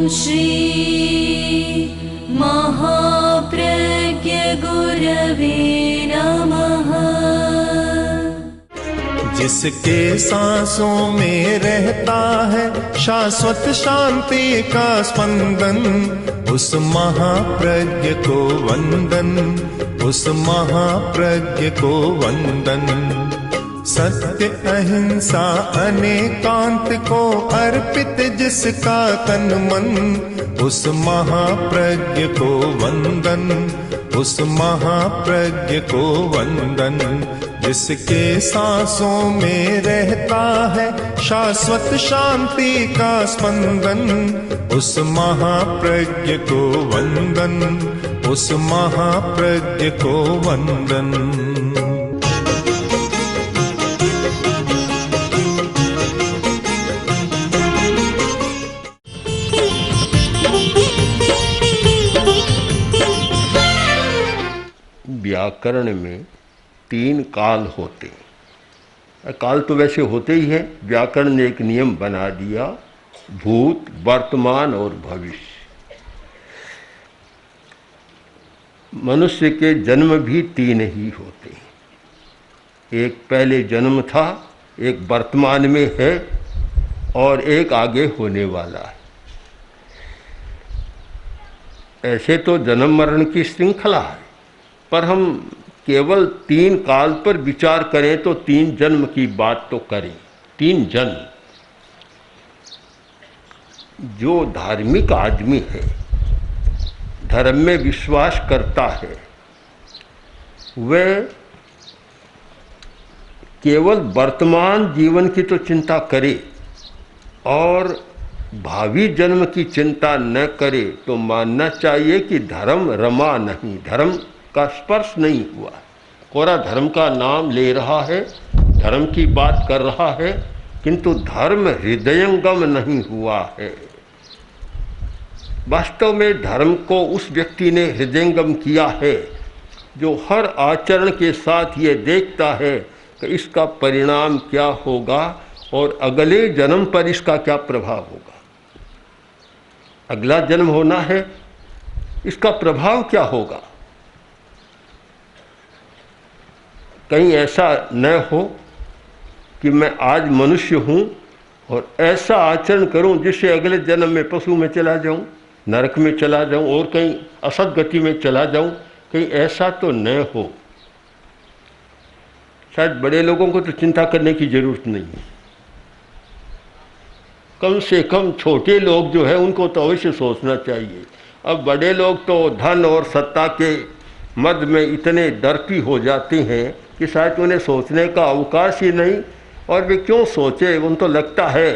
श्री महाप्रज्ञ गुरवे नमः। जिसके सांसों में रहता है शाश्वत शांति का स्पंदन, उस महाप्रज्ञ को वंदन, उस महाप्रज्ञ को वंदन। सत्य अहिंसा अनेकांत को अर्पित जिसका तन मन, उस महाप्रज्ञ को वंदन, उस महाप्रज्ञ को वंदन। जिसके सांसों में रहता है शाश्वत शांति का स्पंदन, उस महाप्रज्ञ को वंदन, उस महाप्रज्ञ को वंदन। व्याकरण में 3 काल होते हैं। काल तो वैसे होते ही है, व्याकरण ने एक नियम बना दिया, भूत, वर्तमान और भविष्य। मनुष्य के जन्म भी 3 ही होते हैं। एक पहले जन्म था, एक वर्तमान में है और एक आगे होने वाला है। ऐसे तो जन्म मरण की श्रृंखला है, पर हम केवल 3 काल पर विचार करें तो 3 जन्म की बात तो करें। 3 जन्म। जो धार्मिक आदमी है, धर्म में विश्वास करता है, वह केवल वर्तमान जीवन की तो चिंता करे और भावी जन्म की चिंता न करे तो मानना चाहिए कि धर्म रमा नहीं, धर्म का स्पर्श नहीं हुआ। कोरा धर्म का नाम ले रहा है, धर्म की बात कर रहा है, किंतु धर्म हृदयंगम नहीं हुआ है। वास्तव में धर्म को उस व्यक्ति ने हृदयंगम किया है जो हर आचरण के साथ ये देखता है कि इसका परिणाम क्या होगा और अगले जन्म पर इसका क्या प्रभाव होगा। अगला जन्म होना है, इसका प्रभाव क्या होगा। कहीं ऐसा न हो कि मैं आज मनुष्य हूँ और ऐसा आचरण करूँ जिससे अगले जन्म में पशु में चला जाऊँ, नरक में चला जाऊँ और कहीं असद्गति में चला जाऊँ। कहीं ऐसा तो न हो। शायद बड़े लोगों को तो चिंता करने की जरूरत नहीं है, कम से कम छोटे लोग जो है उनको तो अवश्य सोचना चाहिए। अब बड़े लोग तो धन और सत्ता के मद में इतने दर्पी हो जाते हैं कि शायद उन्हें सोचने का अवकाश ही नहीं। और वे क्यों सोचे, उनको लगता है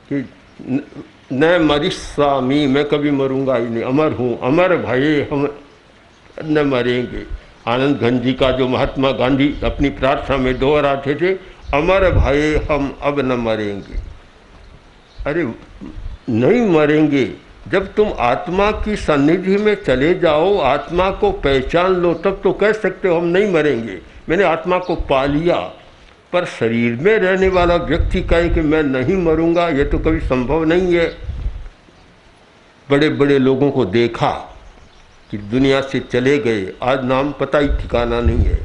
कि न मरिष्यामि, मैं कभी मरूंगा ही नहीं, अमर हूँ, अमर भये हम न मरेंगे। आनंद घन जी का जो महात्मा गांधी अपनी प्रार्थना में दोहराते थे, अमर भये हम अब न मरेंगे। अरे नहीं मरेंगे, जब तुम आत्मा की सन्निधि में चले जाओ, आत्मा को पहचान लो, तब तो कह सकते हो हम नहीं मरेंगे, मैंने आत्मा को पा लिया। पर शरीर में रहने वाला व्यक्ति कहे कि मैं नहीं मरूंगा, ये तो कभी संभव नहीं है। बड़े बड़े लोगों को देखा कि दुनिया से चले गए, आज नाम पता ही ठिकाना नहीं है।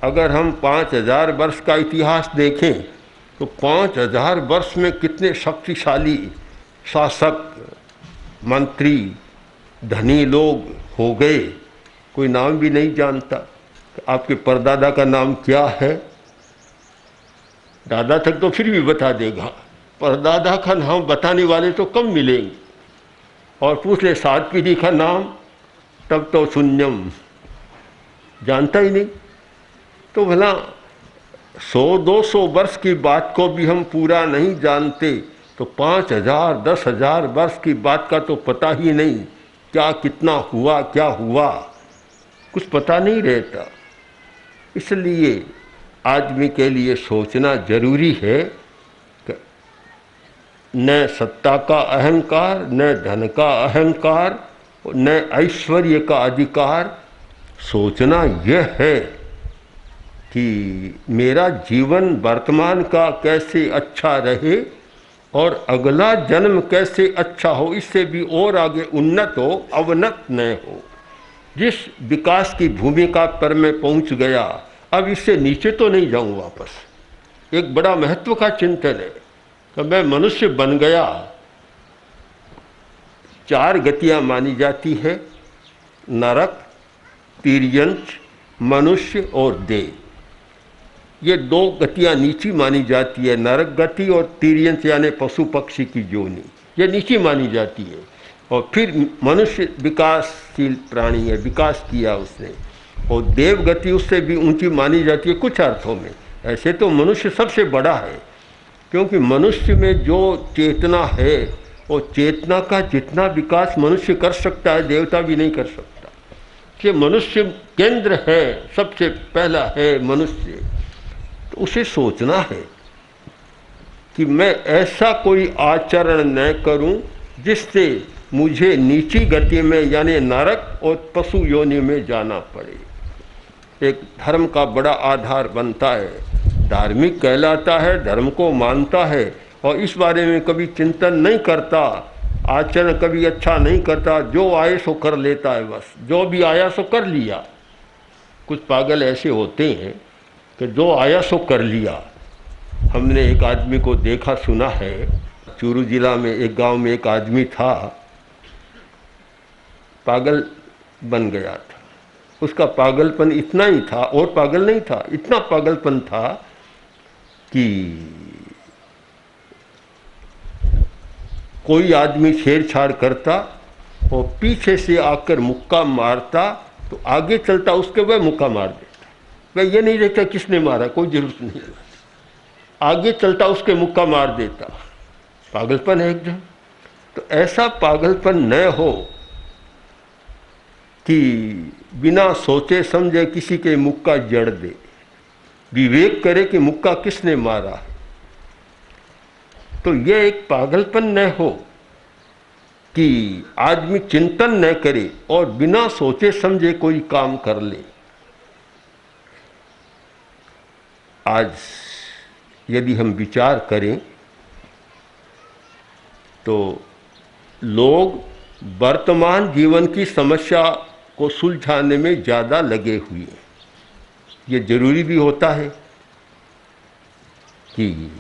अगर हम 5000 वर्ष का इतिहास देखें तो 5000 वर्ष में कितने शक्तिशाली शासक, मंत्री, धनी लोग हो गए, कोई नाम भी नहीं जानता। आपके परदादा का नाम क्या है? दादा तक तो फिर भी बता देगा, परदादा का नाम बताने वाले तो कम मिलेंगे। और पूछ ले 7 पीढ़ी का नाम, तब तो शून्यम, जानता ही नहीं। तो भला 100-200 वर्ष की बात को भी हम पूरा नहीं जानते तो 5000, 10,000 वर्ष की बात का तो पता ही नहीं, क्या कितना हुआ, क्या हुआ, कुछ पता नहीं रहता। इसलिए आदमी के लिए सोचना जरूरी है कि न सत्ता का अहंकार, न धन का अहंकार, न ऐश्वर्य का अधिकार। सोचना यह है कि मेरा जीवन वर्तमान का कैसे अच्छा रहे और अगला जन्म कैसे अच्छा हो, इससे भी और आगे उन्नत हो, अवनत न हो। जिस विकास की भूमिका पर मैं पहुंच गया, अब इससे नीचे तो नहीं जाऊं वापस। एक बड़ा महत्व का चिंतन है कि मैं मनुष्य बन गया। 4 गतियां मानी जाती है, नरक, तिर्यंच, मनुष्य और देव। ये 2 गतियां नीची मानी जाती है, नरक गति और तिर्यंच यानी पशु पक्षी की योनि, ये नीची मानी जाती है। और फिर मनुष्य विकासशील प्राणी है, विकास किया उसने, और देव गति उससे भी ऊंची मानी जाती है कुछ अर्थों में। ऐसे तो मनुष्य सबसे बड़ा है, क्योंकि मनुष्य में जो चेतना है, वो चेतना का जितना विकास मनुष्य कर सकता है, देवता भी नहीं कर सकता। कि मनुष्य केंद्र है, सबसे पहला है मनुष्य। तो उसे सोचना है कि मैं ऐसा कोई आचरण न करूं जिससे मुझे नीची गति में यानी नरक और पशु योनि में जाना पड़े। एक धर्म का बड़ा आधार बनता है, धार्मिक कहलाता है, धर्म को मानता है और इस बारे में कभी चिंतन नहीं करता, आचरण कभी अच्छा नहीं करता, जो आए सो कर लेता है, बस जो भी आया सो कर लिया। कुछ पागल ऐसे होते हैं कि जो आया सो कर लिया। हमने एक आदमी को देखा सुना है, चूरू जिला में एक गांव में एक आदमी था, पागल बन गया था। उसका पागलपन इतना ही था, और पागल नहीं था, इतना पागलपन था कि कोई आदमी छेड़छाड़ करता और पीछे से आकर मुक्का मारता तो आगे चलता उसके वह मुक्का मार देता। वह ये नहीं देखता किसने मारा, कोई जरूरत नहीं, आगे चलता उसके मुक्का मार देता। पागलपन है एकदम। तो ऐसा पागलपन न हो कि बिना सोचे समझे किसी के मुक्का जड़ दे। विवेक करे कि मुक्का किसने मारा। तो यह एक पागलपन न हो कि आदमी चिंतन न करे और बिना सोचे समझे कोई काम कर ले। आज यदि हम विचार करें तो लोग वर्तमान जीवन की समस्या को सुलझाने में ज़्यादा लगे हुए हैं। ये जरूरी भी होता है कि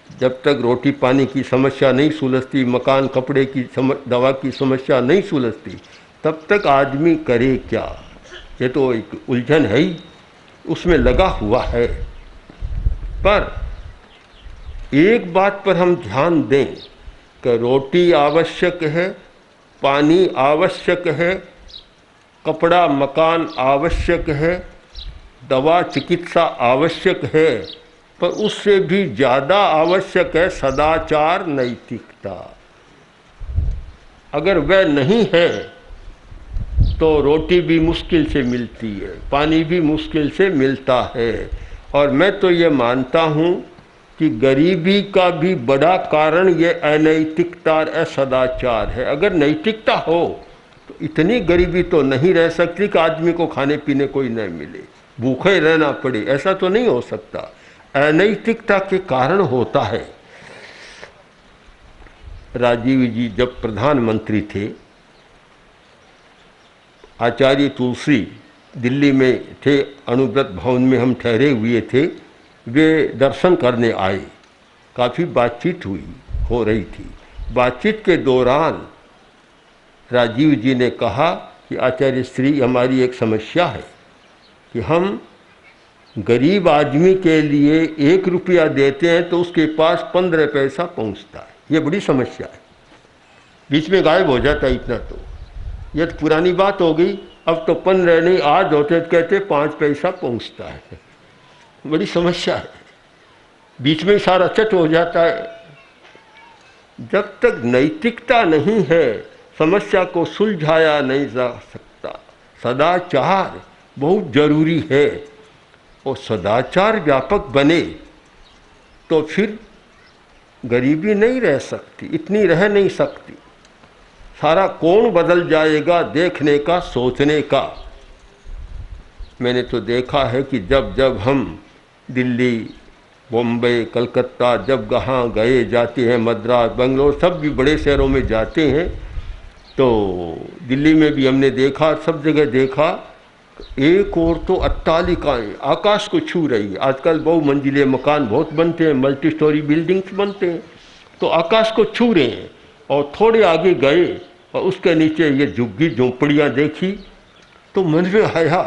जब तक रोटी पानी की समस्या नहीं सुलझती, मकान कपड़े की दवा की समस्या नहीं सुलझती, तब तक आदमी करे क्या। ये तो एक उलझन है ही, उसमें लगा हुआ है। पर एक बात पर हम ध्यान दें कि रोटी आवश्यक है, पानी आवश्यक है, कपड़ा मकान आवश्यक है, दवा चिकित्सा आवश्यक है, पर उससे भी ज़्यादा आवश्यक है सदाचार, नैतिकता। अगर वह नहीं है तो रोटी भी मुश्किल से मिलती है, पानी भी मुश्किल से मिलता है। और मैं तो ये मानता हूँ कि गरीबी का भी बड़ा कारण ये अनैतिकता और असदाचार है। अगर नैतिकता हो तो इतनी गरीबी तो नहीं रह सकती कि आदमी को खाने पीने कोई न मिले, भूखे रहना पड़े, ऐसा तो नहीं हो सकता। अनैतिकता के कारण होता है। राजीव जी जब प्रधानमंत्री थे, आचार्य तुलसी दिल्ली में थे, अनुव्रत भवन में हम ठहरे हुए थे, वे दर्शन करने आए। काफ़ी बातचीत हो रही थी। बातचीत के दौरान राजीव जी ने कहा कि आचार्य श्री, हमारी एक समस्या है कि हम गरीब आदमी के लिए 1 रुपया देते हैं तो उसके पास 15 पैसा पहुंचता है। ये बड़ी समस्या है। बीच में गायब हो जाता है इतना। तो ये तो पुरानी बात हो गई, अब तो 15 नहीं, आज होते तो कहते 5 पैसा पहुंचता है। बड़ी समस्या है, बीच में सारा चट हो जाता है। जब तक नैतिकता नहीं है, समस्या को सुलझाया नहीं जा सकता। सदाचार बहुत जरूरी है, और सदाचार व्यापक बने तो फिर गरीबी नहीं रह सकती, इतनी रह नहीं सकती। सारा कोण बदल जाएगा देखने का, सोचने का। मैंने तो देखा है कि जब जब हम दिल्ली बॉम्बे, कलकत्ता, जब कहाँ गए जाते हैं, मद्रास, बेंगलोर, सब भी बड़े शहरों में जाते हैं, तो दिल्ली में भी हमने देखा, सब जगह देखा, एक और तो अट्टालिकाएँ आकाश को छू रही है। आजकल बहुमंजिले मकान बहुत बनते हैं, मल्टी स्टोरी बिल्डिंग्स बनते हैं, तो आकाश को छू रहे हैं। और थोड़े आगे गए और उसके नीचे ये झुग्गी झोंपड़ियाँ देखी, तो मन में आया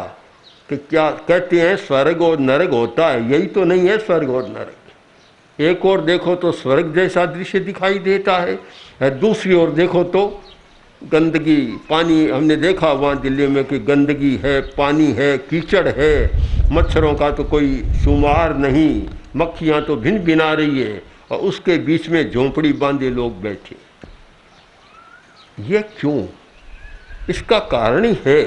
कि क्या कहते हैं स्वर्ग और नरक होता है, यही तो नहीं है स्वर्ग और नरक। एक और देखो तो स्वर्ग जैसा दृश्य दिखाई देता है, दूसरी ओर देखो तो गंदगी, पानी, हमने देखा वहाँ दिल्ली में कि गंदगी है, पानी है, कीचड़ है, मच्छरों का तो कोई शुमार नहीं, मक्खियाँ तो भिन भिना रही है, और उसके बीच में झोंपड़ी बांधे लोग बैठे। ये क्यों? इसका कारण ही है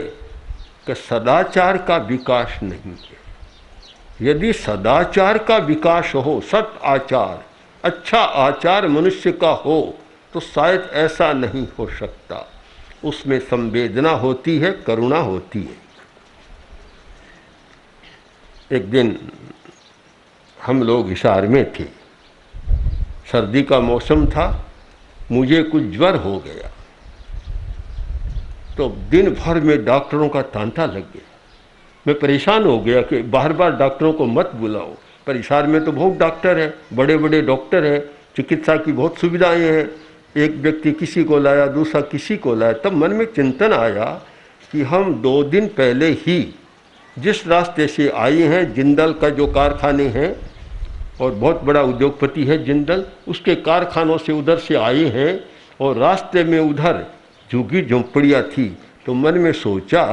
कि सदाचार का विकास नहीं है। यदि सदाचार का विकास हो, सत आचार, अच्छा आचार मनुष्य का हो, तो शायद ऐसा नहीं हो सकता। उसमें संवेदना होती है, करुणा होती है। एक दिन हम लोग हिसार में थे, सर्दी का मौसम था, मुझे कुछ ज्वर हो गया, तो दिन भर में डॉक्टरों का तांता लग गया। मैं परेशान हो गया कि बार बार डॉक्टरों को मत बुलाओ, पर हिसार में तो बहुत डॉक्टर हैं, बड़े बड़े डॉक्टर हैं, चिकित्सा की बहुत सुविधाएं हैं। एक व्यक्ति किसी को लाया, दूसरा किसी को लाया। तब मन में चिंतन आया कि हम 2 दिन पहले ही जिस रास्ते से आए हैं, जिंदल का जो कारखाने हैं, और बहुत बड़ा उद्योगपति है जिंदल, उसके कारखानों से उधर से आए हैं, और रास्ते में उधर झुग्गी झोंपड़ियाँ थी। तो मन में सोचा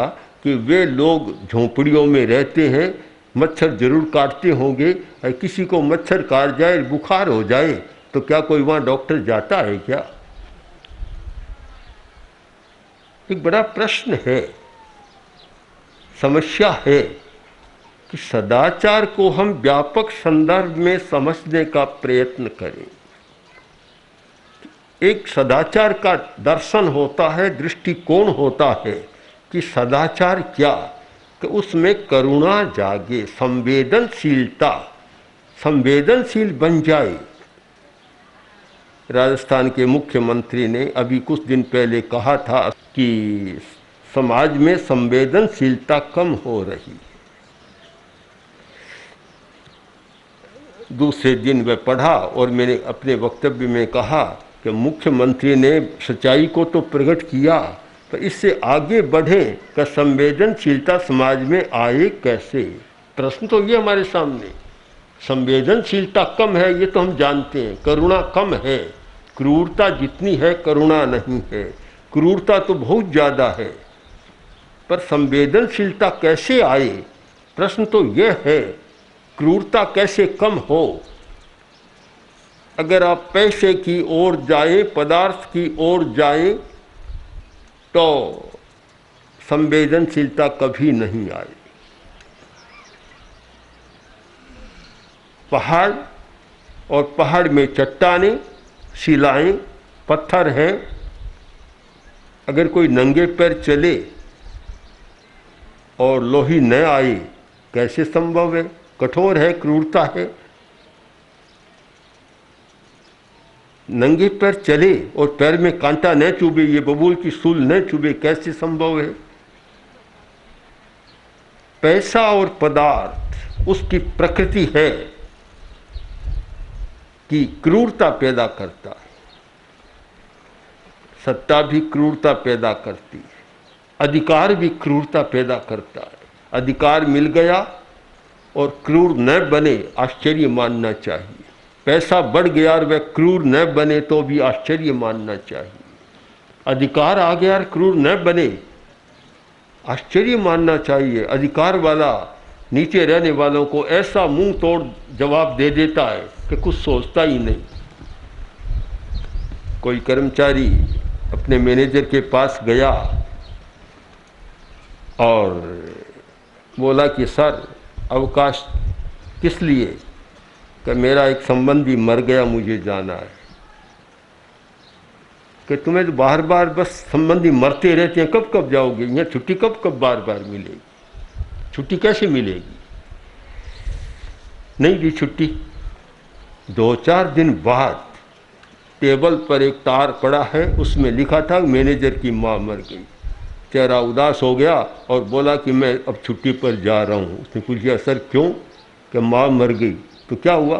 कि वे लोग झोंपड़ियों में रहते हैं, मच्छर जरूर काटते होंगे, और किसी को मच्छर काट जाए, बुखार हो जाए, तो क्या कोई वहाँ डॉक्टर जाता है क्या? एक बड़ा प्रश्न है, समस्या है कि सदाचार को हम व्यापक संदर्भ में समझने का प्रयत्न करें। एक सदाचार का दर्शन होता है, दृष्टिकोण होता है कि सदाचार क्या, कि उसमें करुणा जागे, संवेदनशीलता, संवेदनशील बन जाए। राजस्थान के मुख्यमंत्री ने अभी कुछ दिन पहले कहा था कि समाज में संवेदनशीलता कम हो रही। दूसरे दिन वह पढ़ा और मैंने अपने वक्तव्य में कहा कि मुख्यमंत्री ने सच्चाई को तो प्रकट किया, पर इससे आगे बढ़ें कि संवेदनशीलता समाज में आए कैसे। प्रश्न तो ये हमारे सामने, संवेदनशीलता कम है ये तो हम जानते हैं, करुणा कम है, क्रूरता जितनी है करुणा नहीं है, क्रूरता तो बहुत ज़्यादा है, पर संवेदनशीलता कैसे आए, प्रश्न तो यह है। क्रूरता कैसे कम हो? अगर आप पैसे की ओर जाए, पदार्थ की ओर जाए, तो संवेदनशीलता कभी नहीं आए। पहाड़ और पहाड़ में चट्टानें, शिलाएं, पत्थर हैं, अगर कोई नंगे पैर चले और लोही न आए, कैसे संभव है? कठोर है, क्रूरता है। नंगे पैर चले और पैर में कांटा न चुभे, ये बबूल की सूल न चुभे, कैसे संभव है? पैसा और पदार्थ उसकी प्रकृति है कि क्रूरता पैदा करता है। सत्ता भी क्रूरता पैदा करती है, अधिकार भी क्रूरता पैदा करता है। अधिकार मिल गया और क्रूर न बने, आश्चर्य मानना चाहिए। पैसा बढ़ गया और वह क्रूर न बने तो भी आश्चर्य मानना चाहिए। अधिकार आ गया और क्रूर न बने, आश्चर्य मानना चाहिए। अधिकार वाला नीचे रहने वालों को ऐसा मुंह तोड़ जवाब दे देता है कि कुछ सोचता ही नहीं। कोई कर्मचारी अपने मैनेजर के पास गया और बोला कि सर अवकाश किस लिए? कि मेरा एक संबंधी मर गया, मुझे जाना है। कि तुम्हें तो बार बार बस संबंधी मरते रहते हैं, कब कब जाओगे? यहाँ छुट्टी कब कब बार बार मिलेगी? छुट्टी कैसे मिलेगी? नहीं दी छुट्टी, 2-4 दिन बाद टेबल पर एक तार पड़ा है, उसमें लिखा था मैनेजर की माँ मर गई। चेहरा उदास हो गया और बोला कि मैं अब छुट्टी पर जा रहा हूँ। उसने पूछा सर क्यों? कि माँ मर गई। तो क्या हुआ?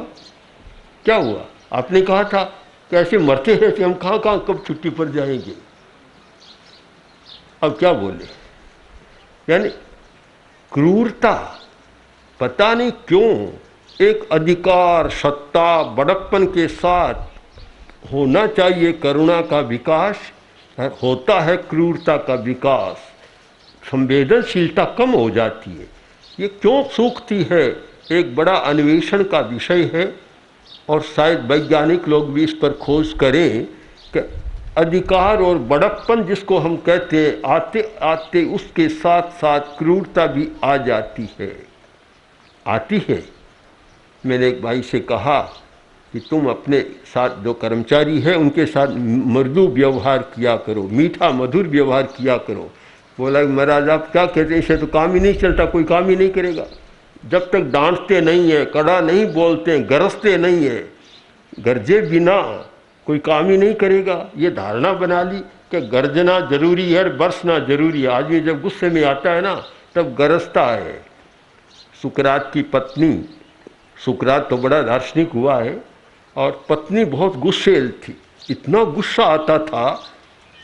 क्या हुआ? आपने कहा था कि ऐसे मरते हैं कि हम कहाँ कहाँ कब छुट्टी पर जाएंगे। अब क्या बोले? यानी क्रूरता, पता नहीं क्यों एक अधिकार, सत्ता, बड़प्पन के साथ होना चाहिए करुणा का विकास, होता है क्रूरता का विकास, संवेदनशीलता कम हो जाती है। ये क्यों सूखती है, एक बड़ा अन्वेषण का विषय है और शायद वैज्ञानिक लोग भी इस पर खोज करें कि अधिकार और बड़प्पन जिसको हम कहते हैं, आते आते उसके साथ साथ क्रूरता भी आ जाती है, आती है। मैंने एक भाई से कहा कि तुम अपने साथ जो कर्मचारी है उनके साथ मृदु व्यवहार किया करो, मीठा मधुर व्यवहार किया करो। बोला महाराज आप क्या कहते हैं, इसे तो काम ही नहीं चलता, कोई काम ही नहीं करेगा। जब तक डांटते नहीं है, कड़ा नहीं बोलते, गरजते नहीं है, गरजे बिना कोई काम ही नहीं करेगा। ये धारणा बना ली कि गर्जना जरूरी है, बरसना जरूरी है। आदमी जब गुस्से में आता है ना तब गरजता है। सुकरात की पत्नी, सुकरात तो बड़ा दार्शनिक हुआ है, और पत्नी बहुत गुस्सेल थी। इतना गुस्सा आता था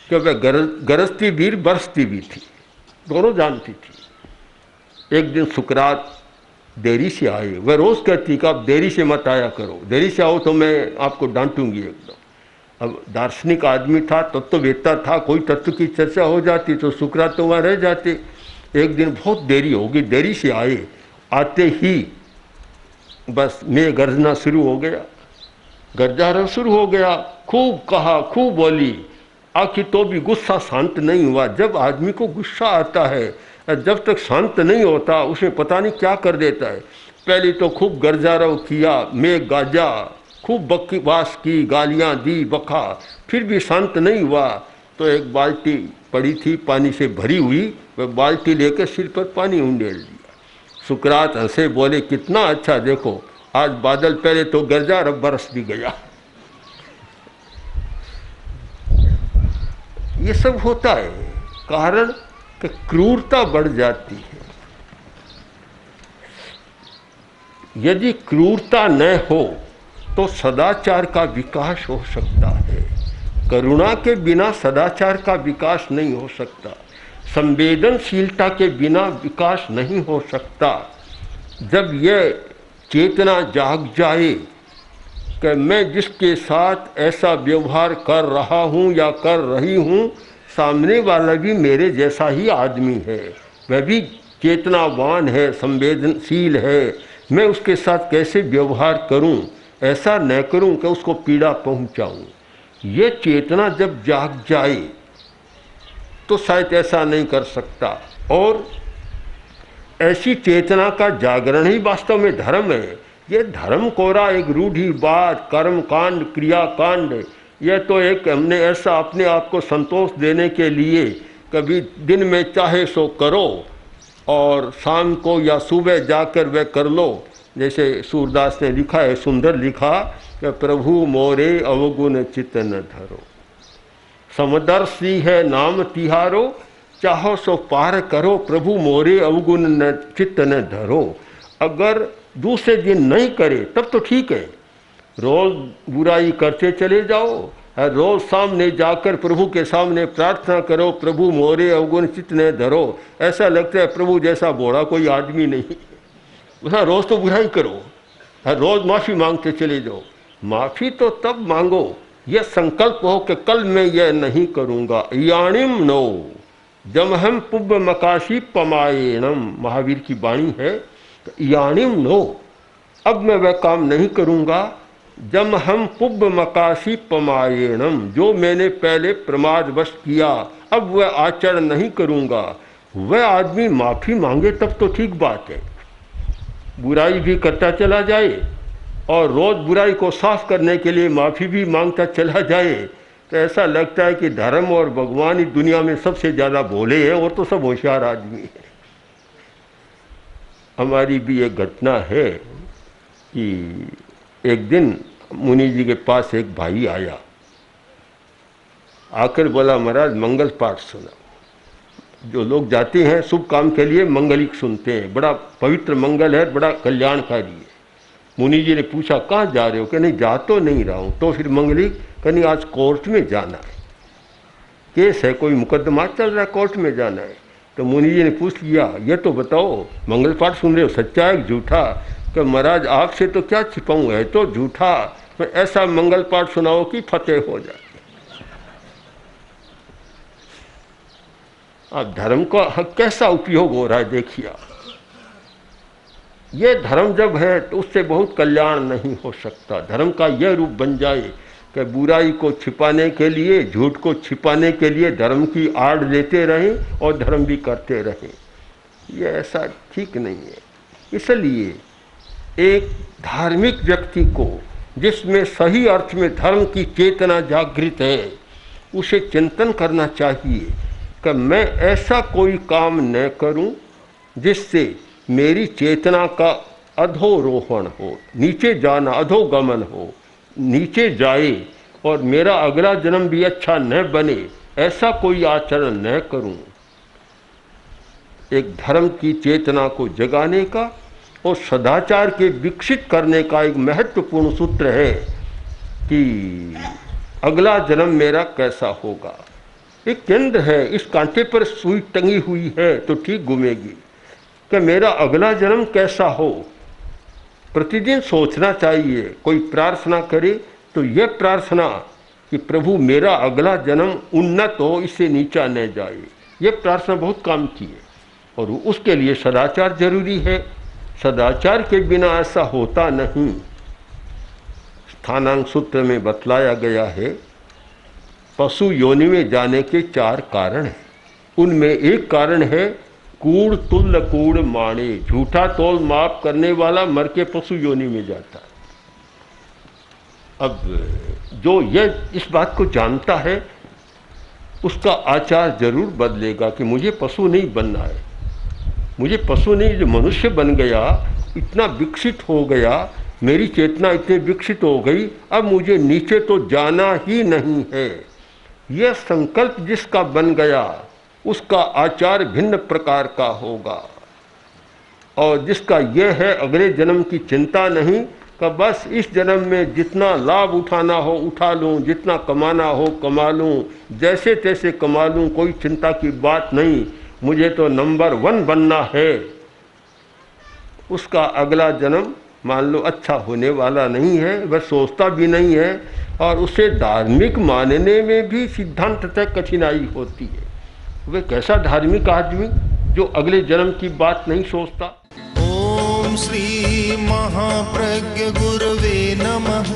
कि वह गरजती भी बरसती भी थी, दोनों जानती थी। एक दिन सुकरात देरी से आए। वह रोज़ कहती कि आप देरी से मत आया करो, देरी से आओ तो मैं आपको डांटूंगी एकदम। अब दार्शनिक आदमी था, तत्ववेत्ता था, कोई तत्व की चर्चा हो जाती तो सुकरात तो वहाँ रह जाते। एक दिन बहुत देरी होगी, देरी से आए, आते ही बस मैं गरजना शुरू हो गया, गर्जा शुरू हो गया, खूब कहा, खूब बोली। आखिर तो भी गुस्सा शांत नहीं हुआ। जब आदमी को गुस्सा आता है, जब तक शांत नहीं होता उसे पता नहीं क्या कर देता है। पहले तो खूब गर्जारव किया, मैं गाजा, खूब बकवास की, गालियां दी, बका, फिर भी शांत नहीं हुआ। तो एक बाल्टी पड़ी थी पानी से भरी हुई, वह बाल्टी लेकर सिर पर पानी उंडेल दिया। सुकरात हंसे, बोले कितना अच्छा, देखो आज बादल पहले तो गरजा, अब बरस भी गया। ये सब होता है कारण कि क्रूरता बढ़ जाती है। यदि क्रूरता न हो तो सदाचार का विकास हो सकता है। करुणा के बिना सदाचार का विकास नहीं हो सकता, संवेदनशीलता के बिना विकास नहीं हो सकता। जब यह चेतना जाग जाए कि मैं जिसके साथ ऐसा व्यवहार कर रहा हूँ या कर रही हूँ, सामने वाला भी मेरे जैसा ही आदमी है, वह भी चेतनावान है, संवेदनशील है, मैं उसके साथ कैसे व्यवहार करूँ, ऐसा न करूँ कि उसको पीड़ा पहुँचाऊँ। ये चेतना जब जाग जाए तो शायद ऐसा नहीं कर सकता। और ऐसी चेतना का जागरण ही वास्तव में धर्म है। ये धर्म कोरा एक रूढ़ी बात, कर्म कांड, क्रिया कांड, यह तो एक हमने ऐसा अपने आप को संतोष देने के लिए कभी दिन में चाहे सो करो और शाम को या सुबह जाकर वह कर लो। जैसे सूरदास ने लिखा है, सुंदर लिखा कि प्रभु मोरे अवगुण चित्त न धरो, समदर्शी है नाम तिहारो, चाहो सो पार करो, प्रभु मोरे अवगुण न चित्त न धरो। अगर दूसरे दिन नहीं करे तब तो ठीक है, रोज बुराई करते चले जाओ, रोज सामने जाकर प्रभु के सामने प्रार्थना करो, प्रभु मोरे अवगुण चित्त न धरो। ऐसा लगता है प्रभु जैसा बोड़ा कोई आदमी नहीं। उसका रोज तो बुराई करो, रोज माफ़ी मांगते चले जाओ। माफ़ी तो तब मांगो यह संकल्प हो कि कल मैं यह नहीं करूँगा। याणिम नो जमहम पुब्ब मकाशी पमायेणम, महावीर की वाणी है। याणिम नो, अब मैं वह काम नहीं करूँगा। जम हम पुब्ब मकाशी पमायेणम, जो मैंने पहले प्रमादवश किया अब वह आचरण नहीं करूँगा। वह आदमी माफ़ी मांगे तब तो ठीक बात है, बुराई भी करता चला जाए और रोज़ बुराई को साफ करने के लिए माफ़ी भी मांगता चला जाए, तो ऐसा लगता है कि धर्म और भगवान इस दुनिया में सबसे ज़्यादा भोले हैं और तो सब होशियार आदमी है। हमारी भी एक घटना है कि एक दिन मुनि जी के पास एक भाई आया, आकर बोला महाराज मंगल पाठ सुना। जो लोग जाते हैं शुभ काम के लिए मंगलिक सुनते हैं, बड़ा पवित्र मंगल है, बड़ा कल्याणकारी है। मुनि जी ने पूछा कहाँ जा रहे हो? कि नहीं जा तो नहीं रहा हूँ। तो फिर मंगलिक कहनी आज कोर्ट में जाना है, केस है, कोई मुकदमा चल रहा है, कोर्ट में जाना है। तो मुनि जी ने पूछ लिया ये तो बताओ मंगल पाठ सुन रहे हो सच्चा है झूठा? कि महाराज आपसे तो क्या छिपाऊँ, है तो झूठा, मैं ऐसा मंगल पाठ सुनाओ कि फतेह हो जाए। अब धर्म का कैसा उपयोग हो रहा है देखिए। ये धर्म जब है तो उससे बहुत कल्याण नहीं हो सकता। धर्म का यह रूप बन जाए कि बुराई को छिपाने के लिए, झूठ को छिपाने के लिए धर्म की आड़ लेते रहें और धर्म भी करते रहें, ये ऐसा ठीक नहीं है। इसलिए एक धार्मिक व्यक्ति को, जिसमें सही अर्थ में धर्म की चेतना जागृत है, उसे चिंतन करना चाहिए कि मैं ऐसा कोई काम न करूं जिससे मेरी चेतना का अधोरोहण हो, नीचे जाना, अधोगमन हो, नीचे जाए और मेरा अगला जन्म भी अच्छा न बने, ऐसा कोई आचरण न करूं। एक धर्म की चेतना को जगाने का और सदाचार के विकसित करने का एक महत्वपूर्ण सूत्र है कि अगला जन्म मेरा कैसा होगा। एक केंद्र है, इस कांटे पर सुई टंगी हुई है तो ठीक घूमेगी कि मेरा अगला जन्म कैसा हो। प्रतिदिन सोचना चाहिए। कोई प्रार्थना करे तो यह प्रार्थना कि प्रभु मेरा अगला जन्म उन्नत हो, इससे नीचा न जाए। यह प्रार्थना बहुत काम की है और उसके लिए सदाचार जरूरी है। सदाचार के बिना ऐसा होता नहीं। स्थानांक सूत्र में बतलाया गया है पशु योनि में जाने के 4 कारण हैं। उनमें एक कारण है कूड़ तुल्य कूड़ माणे, झूठा तोल माप करने वाला मर के पशु योनि में जाता है। अब जो यह इस बात को जानता है उसका आचार जरूर बदलेगा कि मुझे पशु नहीं बनना है, मुझे पशु नहीं, जो मनुष्य बन गया, इतना विकसित हो गया, मेरी चेतना इतनी विकसित हो गई, अब मुझे नीचे तो जाना ही नहीं है। यह संकल्प जिसका बन गया उसका आचार भिन्न प्रकार का होगा। और जिसका यह है अगले जन्म की चिंता नहीं कि बस इस जन्म में जितना लाभ उठाना हो उठा लूँ, जितना कमाना हो कमा लूँ, जैसे तैसे कमा लूँ, कोई चिंता की बात नहीं, मुझे तो नंबर 1 बनना है। उसका अगला जन्म मान लो अच्छा होने वाला नहीं है, वह सोचता भी नहीं है और उसे धार्मिक मानने में भी सिद्धांततः कठिनाई होती है। वह कैसा धार्मिक आदमी जो अगले जन्म की बात नहीं सोचता। ओम श्री महाप्रज्ञ गुरवे नमः।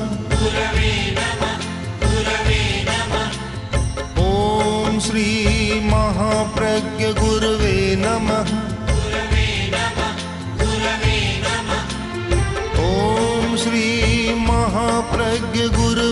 ओम श्री महाप्रज्ञ गुरवे नमः। ओम श्री महाप्रज्ञ गुरवे